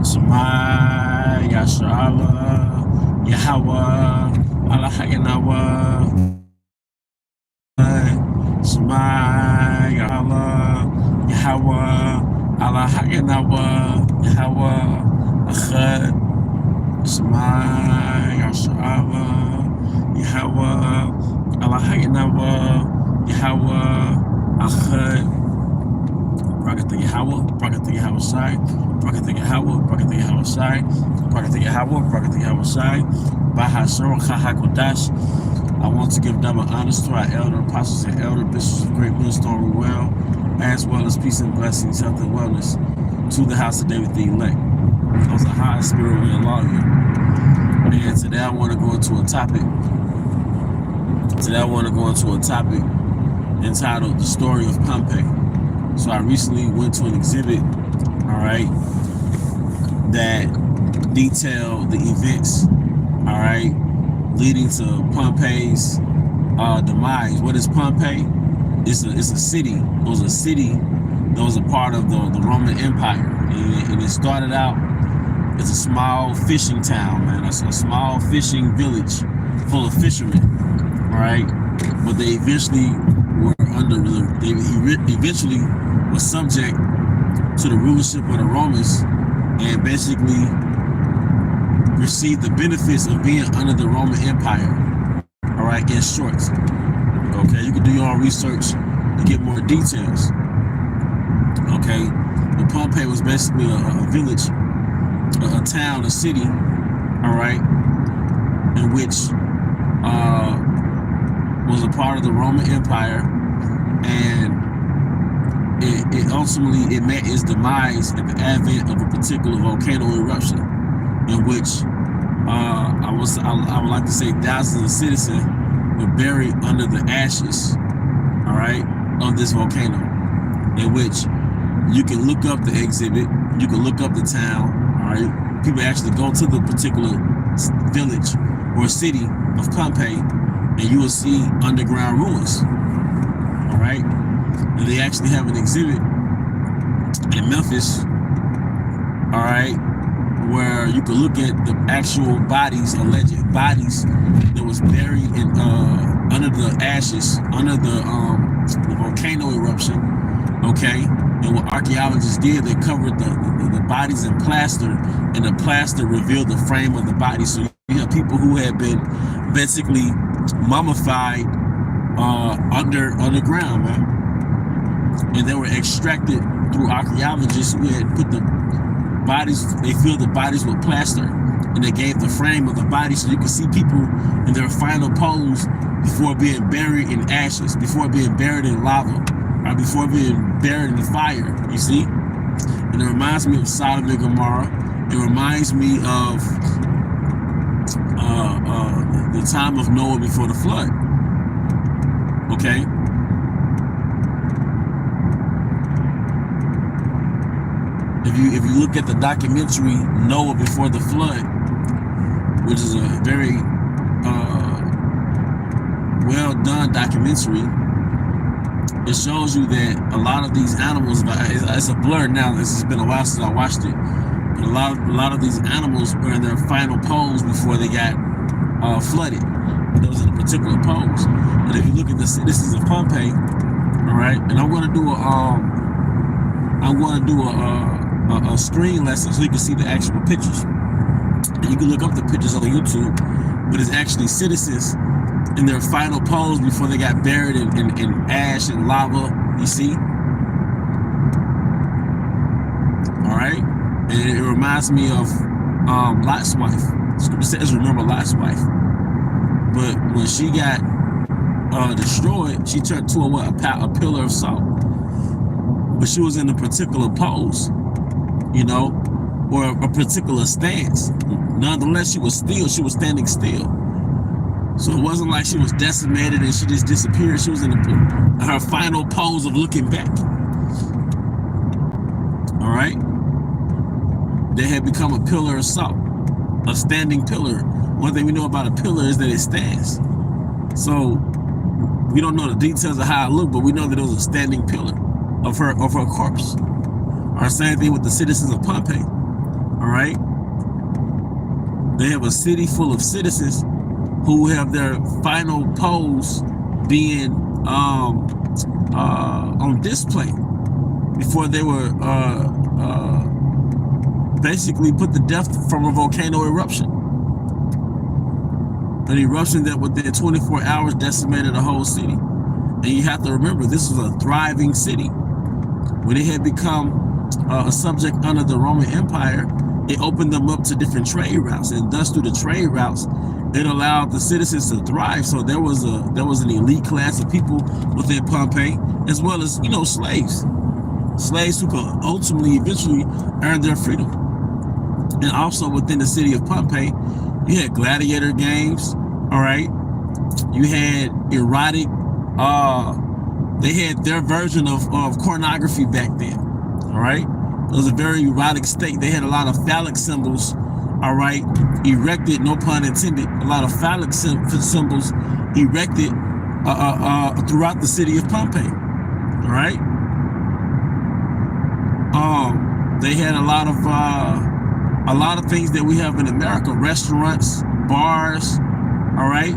Shema Yashala Yahweh Allah Hayanawa Shema Yahweh Yahweh Allah Hayanawa Yahweh Achad Shema Yashala Yahweh Allah Hayanawa Yahweh Achad Bracket Yahweh, Bracket Yahweh Shai, Bracket Yahweh, Bracket Yahweh Shai, Bracket Yahweh, Bracket Yahweh Shai, Bahashar Hahakodash. I want to give double honors to our elder apostles and elder bishops of Great Millstone as well as peace and blessings, health and wellness to the house of David the elect. Those are high spirit and lawyer. And today I want to go into a topic. Entitled The Story of Pompeii. So I recently went to an exhibit, all right, that detailed the events, all right, leading to Pompeii's demise. What is Pompeii? It's a city. It was a city that was a part of the Roman Empire, and it started out as a small fishing town, man. It's a small fishing village full of fishermen, all right, but they eventually were eventually was subject to the rulership of the Romans and basically received the benefits of being under the Roman Empire. All right, in short. Okay, you can do your own research to get more details. Okay, but Pompeii was basically a village, a town, a city, all right, in which was a part of the Roman Empire, and it ultimately met its demise at the advent of a particular volcano eruption, in which I would like to say thousands of citizens were buried under the ashes, all right, of this volcano. In which you can look up the exhibit, you can look up the town, all right. People actually go to the particular village or city of Pompeii, and you will see underground ruins, all right. And they actually have an exhibit in Memphis, all right, where you can look at the actual bodies, alleged bodies that was buried in under the ashes, under the volcano eruption, okay. And what archaeologists did, they covered the bodies in plaster, and the plaster revealed the frame of the body. So you have people who had been basically mummified underground, man. And they were extracted through archaeologists who had put the bodies, they filled the bodies with plaster, and they gave the frame of the body so you can see people in their final pose before being buried in ashes, before being buried in lava, or before being buried in the fire, you see? And it reminds me of Sodom and Gomorrah. It reminds me of the time of Noah before the flood, okay? If you look at the documentary Noah Before the Flood, which is a very well done documentary, it shows you that a lot of these animals, it's a blur now, this has been a while since I watched it, but a lot of these animals were in their final pose before they got flooded. That was in a particular pose. And if you look at the citizens of Pompeii, all right, and I'm going to do a screen lesson so you can see the actual pictures. And you can look up the pictures on YouTube, but it's actually citizens in their final pose before they got buried in ash and lava, you see? All right? And it reminds me of Lot's wife. Scripture says, remember Lot's wife. But when she got destroyed, she turned to a pillar of salt. But she was in a particular pose, you know, or a particular stance. Nonetheless, she was standing still. So it wasn't like she was decimated and she just disappeared. She was in her final pose of looking back. All right? They had become a pillar of salt, a standing pillar. One thing we know about a pillar is that it stands. So we don't know the details of how it looked, but we know that it was a standing pillar of her corpse. Or same thing with the citizens of Pompeii. All right. They have a city full of citizens who have their final pose being on display before they were basically put to death from a volcano eruption. An eruption that within 24 hours decimated a whole city. And you have to remember, this was a thriving city. When it had become a subject under the Roman Empire, it opened them up to different trade routes, and thus through the trade routes, it allowed the citizens to thrive. So there was an elite class of people within Pompeii, as well as, you know, slaves who could ultimately, eventually earn their freedom. And also within the city of Pompeii, you had gladiator games. All right, you had erotic. They had their version of pornography back then. All right. It was a very erotic state. They had a lot of phallic symbols, all right, erected, no pun intended, a lot of phallic symbols erected throughout the city of Pompeii, all right? They had a lot of things that we have in America, restaurants, bars, all right?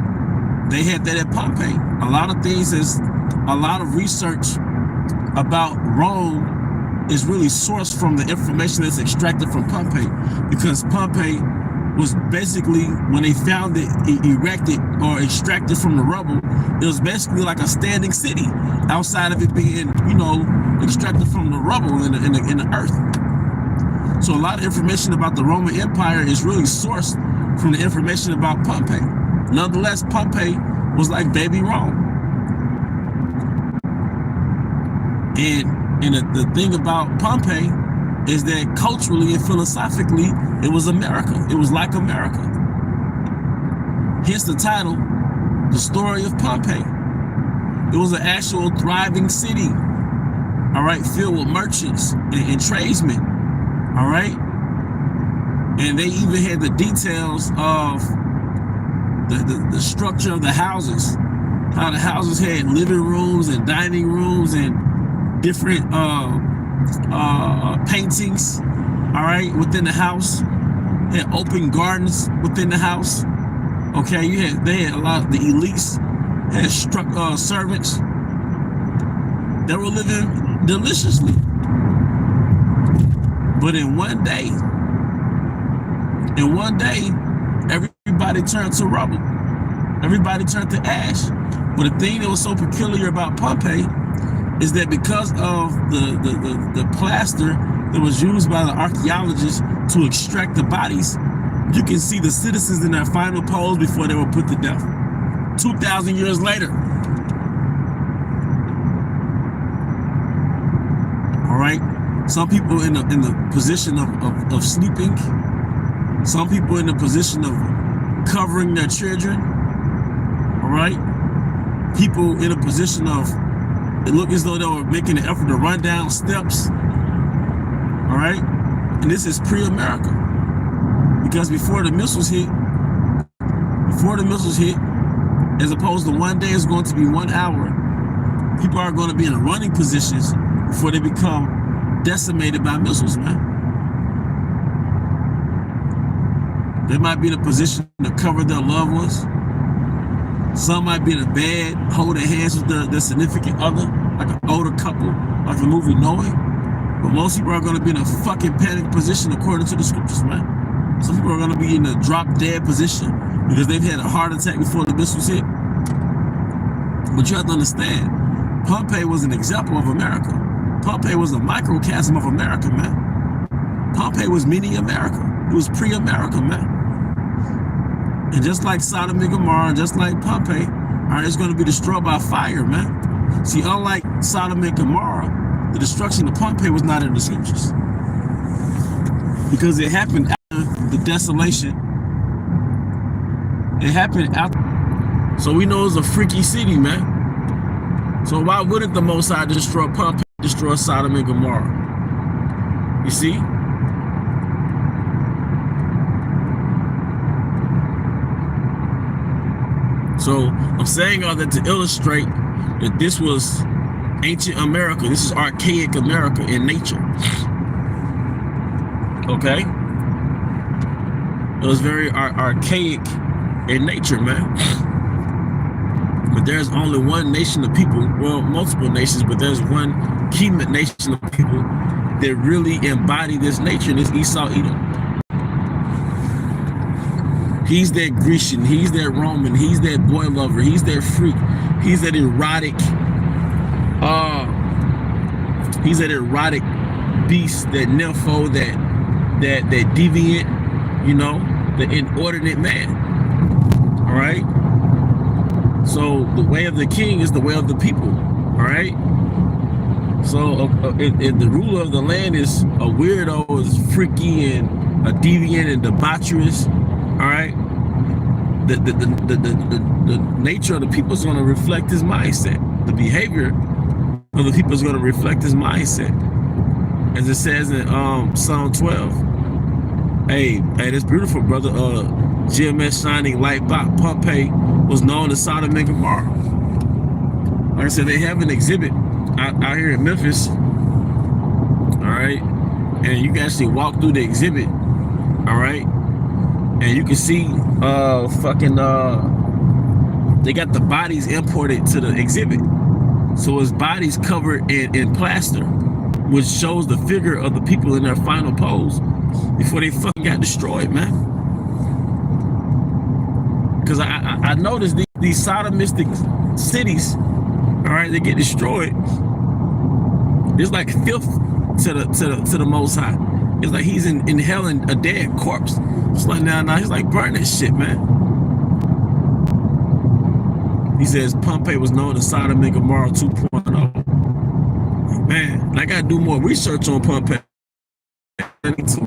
They had that at Pompeii. A lot of things, is a lot of research about Rome is really sourced from the information that's extracted from Pompeii, because Pompeii was basically, when they found it erected or extracted from the rubble, it was basically like a standing city outside of it being, you know, extracted from the rubble in the earth. So a lot of information about the Roman Empire is really sourced from the information about Pompeii. Nonetheless, Pompeii was like baby Rome. And the thing about Pompeii is that culturally and philosophically, it was America. It was like America. Hence the title, The Story of Pompeii. It was an actual thriving city, all right, filled with merchants and tradesmen, all right? And they even had the details of the structure of the houses, how the houses had living rooms and dining rooms and different paintings, all right, within the house. Had open gardens within the house. Okay, they had a lot of the elites had servants that were living deliciously. But in one day, everybody turned to rubble. Everybody turned to ash. But the thing that was so peculiar about Pompeii is that because of the plaster that was used by the archaeologists to extract the bodies, you can see the citizens in their final pose before they were put to death. 2,000 years later. All right. Some people in the position of sleeping. Some people in the position of covering their children. All right. People in a position of, it looked as though they were making an effort to run down steps. All right. And this is pre-America. Because before the missiles hit, as opposed to one day, it's going to be 1 hour. People are going to be in running positions before they become decimated by missiles, man. They might be in a position to cover their loved ones. Some might be in a bed, holding hands with their significant other, like an older couple, like the movie Knowing. But most people are going to be in a fucking panic position according to the scriptures, man. Some people are going to be in a drop dead position because they've had a heart attack before the missiles hit. But you have to understand, Pompeii was an example of America. Pompeii was a microcosm of America, man. Pompeii was mini America. It was pre-America, man. And just like Sodom and Gomorrah, just like Pompeii, it's going to be destroyed by fire, man. See, unlike Sodom and Gomorrah, the destruction of Pompeii was not in the scriptures. Because it happened after the desolation. It happened after. So we know it's a freaky city, man. So why wouldn't the Most High destroy Pompeii, destroy Sodom and Gomorrah? You see? So I'm saying all that to illustrate that this was ancient America. This is archaic America in nature. Okay? It was very archaic in nature, man. But there's only one nation of people, well, multiple nations, but there's one key nation of people that really embody this nature, and it's Esau Edom. He's that Grecian, he's that Roman, he's that boy lover, he's that freak, he's that erotic, beast, that nympho, that deviant, you know, the inordinate man. All right. So the way of the king is the way of the people. All right. So if the ruler of the land is a weirdo, is freaky and a deviant and debaucherous, all right, the nature of the people is going to reflect his mindset. The behavior of the people is going to reflect his mindset, as it says in Psalm 12. Hey, that's beautiful, brother. GMS shining light Pompeii was known as Sodom and Gomorrah. Like I said, they have an exhibit out here in Memphis. All right, and you can actually walk through the exhibit. All right. And you can see they got the bodies imported to the exhibit. So his body's covered in plaster, which shows the figure of the people in their final pose before they fucking got destroyed, man. Because I noticed these sodomistic cities, all right, they get destroyed. It's like filth to the Most High. It's like he's in hell in a dead corpse. It's like, nah, he's like, burn that shit, man. He says Pompeii was known as Sodom and Gomorrah 2.0. Man, I gotta do more research on Pompeii. I need to.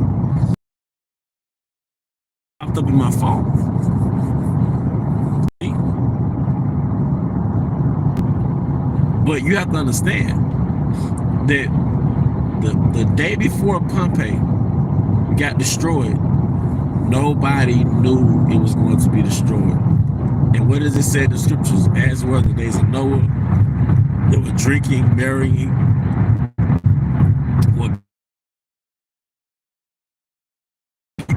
Popped up in my phone. But you have to understand that the day before Pompeii got destroyed, nobody knew it was going to be destroyed. And what does it say in the scriptures? As were the days of Noah, they were drinking, marrying.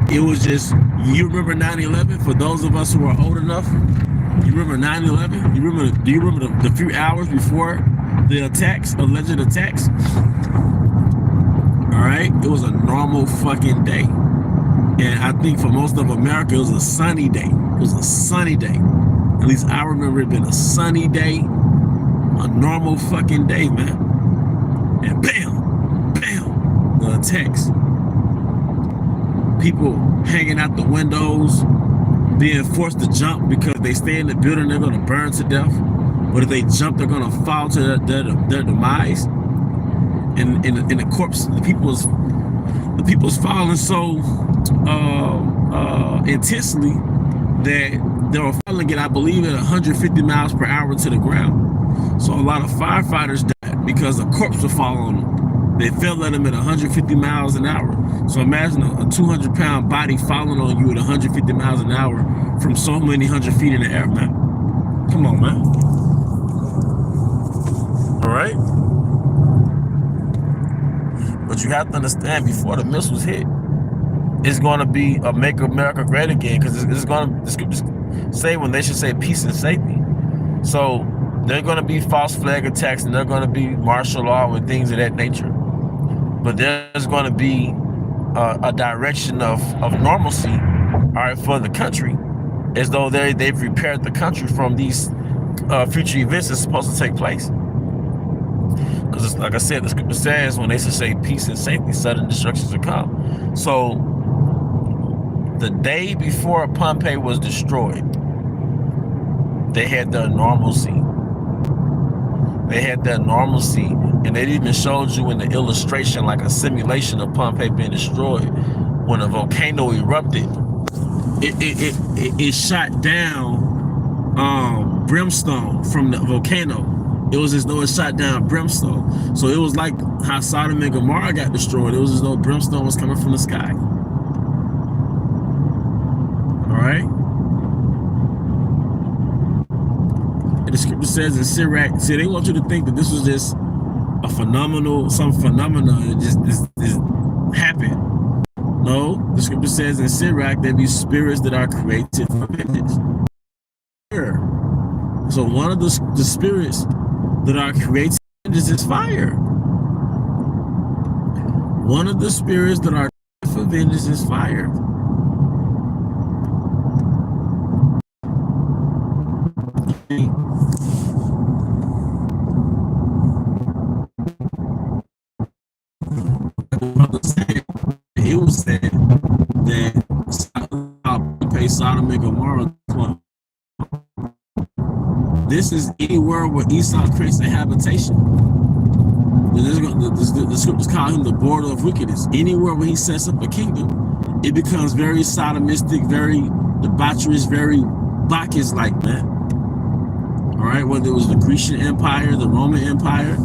It was just, you remember 9/11? For those of us who are old enough, you remember 9/11? Do you remember the few hours before the attacks, alleged attacks? All right, it was a normal fucking day. And I think for most of America, it was a sunny day. It was a sunny day. At least I remember it being a sunny day, a normal fucking day, man. And bam, bam, the attacks. People hanging out the windows, being forced to jump because they stay in the building, they're gonna burn to death. But if they jump, they're gonna fall to their demise. And the corpse, the people's falling so intensely that they were falling it, I believe, at 150 miles per hour to the ground. So a lot of firefighters died because a corpse would fall on them. They fell at them at 150 miles an hour. So imagine a 200-pound body falling on you at 150 miles an hour from so many hundred feet in the air, man. Come on, man. All right? But you have to understand, before the missiles hit, it's going to be a Make America Great Again, because it's going to, the scriptures say when they should say peace and safety. So there are going to be false flag attacks, and there are going to be martial law and things of that nature. But there's going to be a direction of normalcy, all right, for the country, as though they've prepared the country from these future events that's supposed to take place. Because like I said, the scripture says when they should say peace and safety, sudden destructions will come. So the day before Pompeii was destroyed, they had their normalcy. They had that normalcy, and they even showed you in the illustration like a simulation of Pompeii being destroyed. When a volcano erupted, it shot down brimstone from the volcano. It was as though it shot down brimstone. So it was like how Sodom and Gomorrah got destroyed. It was as though brimstone was coming from the sky. All right. The scripture says in Sirach, see, they want you to think that this was just a phenomenal, some phenomena that just happened. No, the scripture says in Sirach there be spirits that are created for vengeance. So one of the spirits that are created for vengeance is fire. One of the spirits that are created for vengeance is fire. It was said that Pompeii, Sodom and Gomorrah. This is any world where Esau creates a habitation. The scriptures call him the border of wickedness. Anywhere where he sets up a kingdom, it becomes very sodomistic, very debaucherous, very Bacchus-like, man. All right, whether it was the Grecian Empire, the Roman Empire,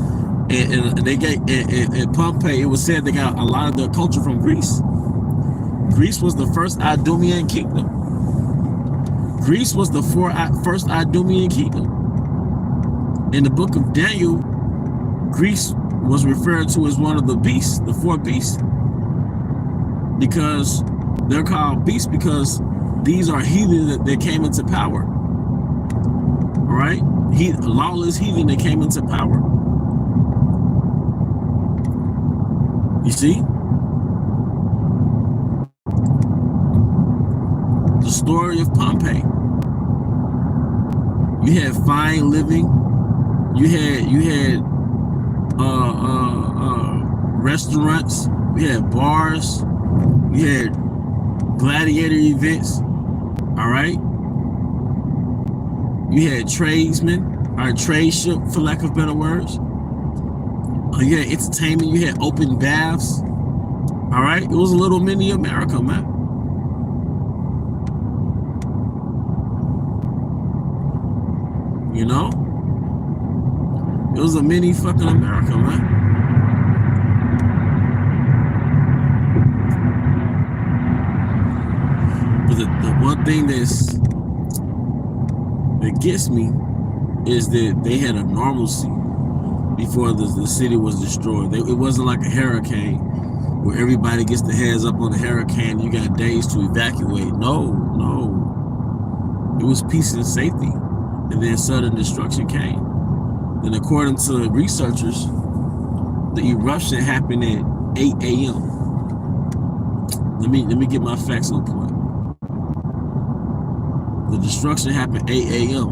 and they get in Pompeii, it was said they got a lot of their culture from Greece. Greece was the first Idumean kingdom. Greece was the first Idumean kingdom. In the book of Daniel, Greece was referred to as one of the beasts, the four beasts, because they're called beasts because these are heathen that came into power. All right, lawless heathen that came into power. You see, the story of Pompeii. You had fine living. You had restaurants. You had bars. You had gladiator events. All right. You had tradesmen, or tradeship, for lack of better words. You had entertainment. You had open baths. All right. It was a little mini America, man. You know? It was a mini fucking America, man. But the one thing that gets me is that they had a normalcy before the city was destroyed. It wasn't like a hurricane where everybody gets their hands up on the hurricane and you got days to evacuate. No. It was peace and safety. And then sudden destruction came. And according to researchers, the eruption happened at 8 a.m. Let me get my facts on point. The destruction happened 8 a.m.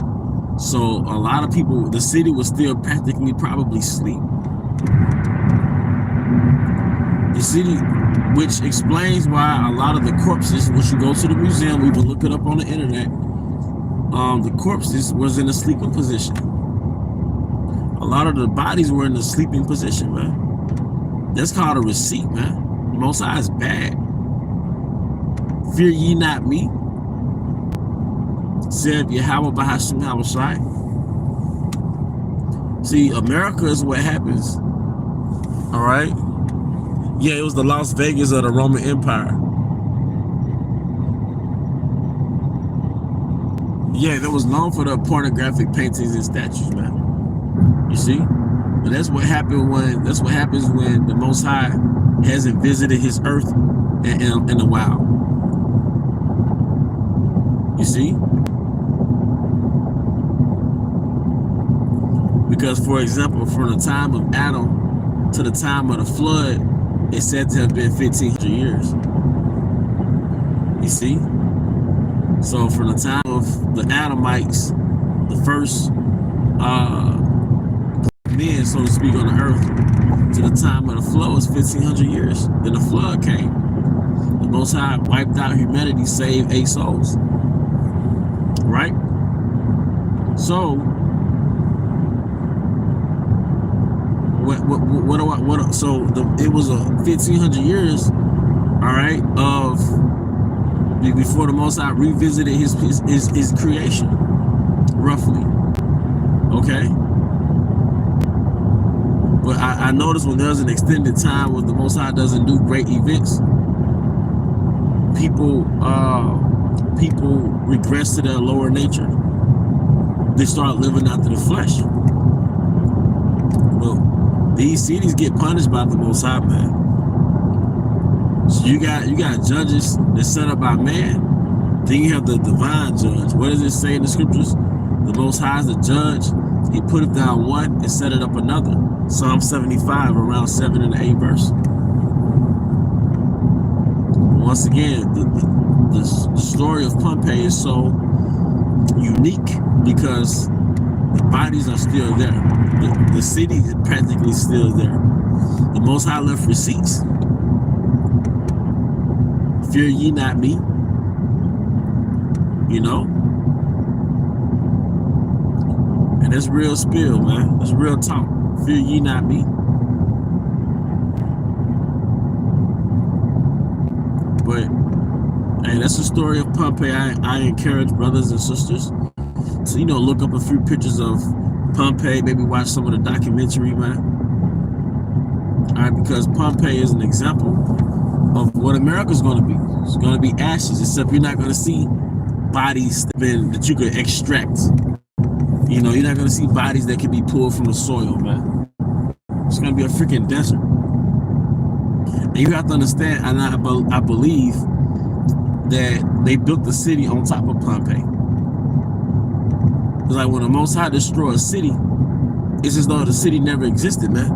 So a lot of people, the city was still practically probably asleep. The city, which explains why a lot of the corpses, once you go to the museum, we will look it up on the internet, the corpses was in a sleeping position. A lot of the bodies were in a sleeping position, man. That's called a receipt, man. The Most High is bad. Fear ye not me, said Yahweh Bahashim Hawashai. See, America is what happens. All right? Yeah, it was the Las Vegas of the Roman Empire. Yeah, that was known for the pornographic paintings and statues, man. You see? But that's what happens when the Most High hasn't visited his earth in a while. You see? Because, for example, from the time of Adam to the time of the flood, it's said to have been 1,500 years. You see? So from the time of the Adamites, the first men, so to speak, on the earth, to the time of the flood was 1,500 years. Then the flood came. The Most High wiped out humanity, saved 8 souls. Right? So it was a 1,500 years, all right, of before the Most High revisited his creation, roughly. Okay. But I noticed when there's an extended time when the Most High doesn't do great events, people regress to their lower nature. They start living after the flesh. Well, these cities get punished by the Most High, man. So you got judges that's set up by man. Then you have the divine judge. What does it say in the scriptures? The Most High is the judge. He put it down one and set it up another. Psalm 75, around 7 and 8 verse. Once again, the story of Pompeii is so unique because the bodies are still there. The city is practically still there. The Most High left receipts. Fear ye not me. You know? And that's real spill, man. That's real talk. Fear ye not me. But, hey, that's the story of Pompeii. I encourage brothers and sisters to, you know, look up a few pictures of Pompeii, maybe watch some of the documentary, man. All right, because Pompeii is an example of what America's going to be. It's going to be ashes, except you're not going to see bodies that you could extract. You know, you're not going to see bodies that can be pulled from the soil, man. It's going to be a freaking desert. And you have to understand, and I believe that they built the city on top of Pompeii. It's like when the Most High destroys a city, it's as though the city never existed, man.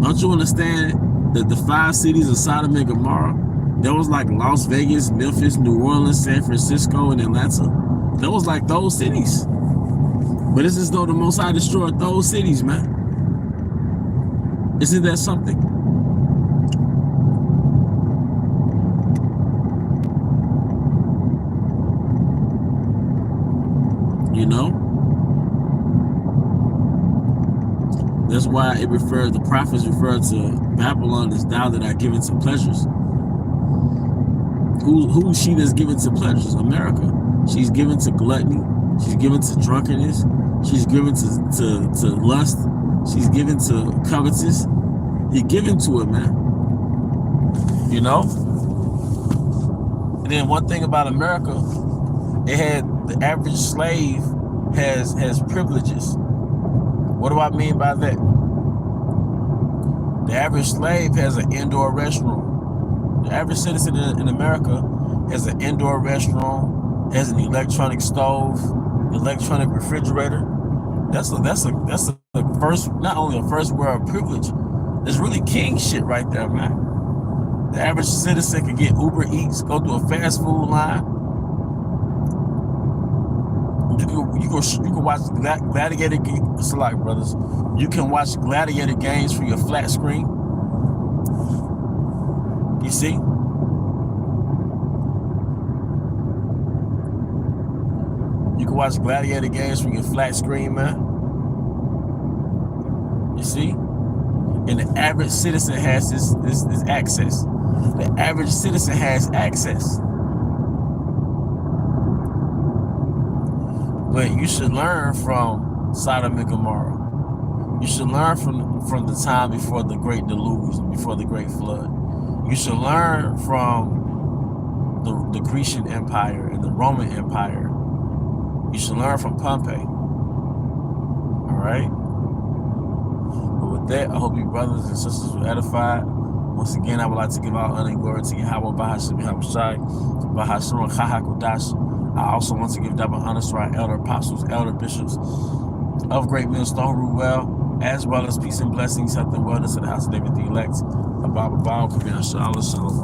Don't you understand that the 5 cities of Sodom and Gomorrah, that was like Las Vegas, Memphis, New Orleans, San Francisco, and Atlanta? That was like those cities. But it's as though the Most High destroyed those cities, man. Isn't that something? You know? That's why the prophets refer to Babylon as thou that are given to pleasures. Who is she that's given to pleasures? America. She's given to gluttony. She's given to drunkenness. She's given to lust. She's given to covetous. You're given to it, man. You know? And then one thing about America, it had the average slave has privileges. What do I mean by that? The average slave has an indoor restroom. The average citizen in America has an indoor restroom, has an electronic stove, electronic refrigerator. That's a first, not only a first world privilege, it's really king shit right there, man. The average citizen can get Uber Eats, go through a fast food line. You can watch gladiator games. It's like, brothers, you can watch gladiator games for your flat screen. You see? You can watch gladiator games from your flat screen, man. You see? And the average citizen has this access. The average citizen has access. But you should learn from Sodom and Gomorrah. You should learn from the time before the great deluge, before the great flood. You should learn from the Grecian Empire and the Roman Empire. You should learn from Pompeii. All right? But with that, I hope you brothers and sisters were edified. Once again, I would like to give all honor and glory to Yahweh Bahashim Yahushai, Bahashim Chahakudash. I also want to give double honor to our elder apostles, elder bishops of Great Millstone Ruel, as well as peace and blessings, health and wellness to the house of David the elect. Abba Shalom.